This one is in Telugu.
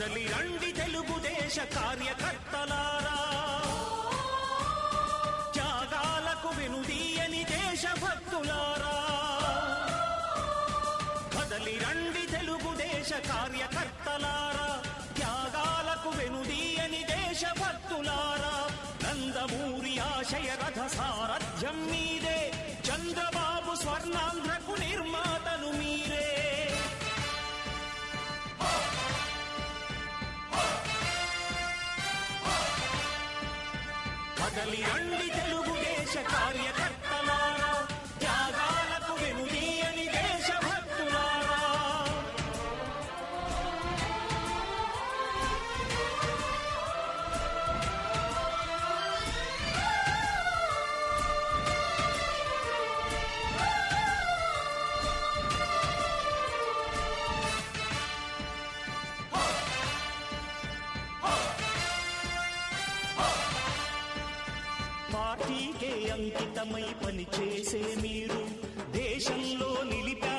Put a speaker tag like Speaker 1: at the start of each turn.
Speaker 1: కదలి రండి తెలుగుదేశ కార్యకర్తలారా, త్యాగాలకు వెనుదీయని దేశభక్తులారా. కదలి రండి తెలుగుదేశ కార్యకర్తలారా, త్యాగాలకు వెనుదీయని దేశభక్తులారా. నందమూరి ఆశయ రథ సారథ్యం మీదే, చంద్రబాబు స్వర్ణాంధ్రకు నిర్మాతను మీరే. కదలి రండి తెలుగుదేశ కార్యకర్తలారా, త్యాగాలకు వెనుదీయని దేశభక్తులారా. పార్టీకే అంకితమై పనిచేసే మీరు దేశంలో నిలిపా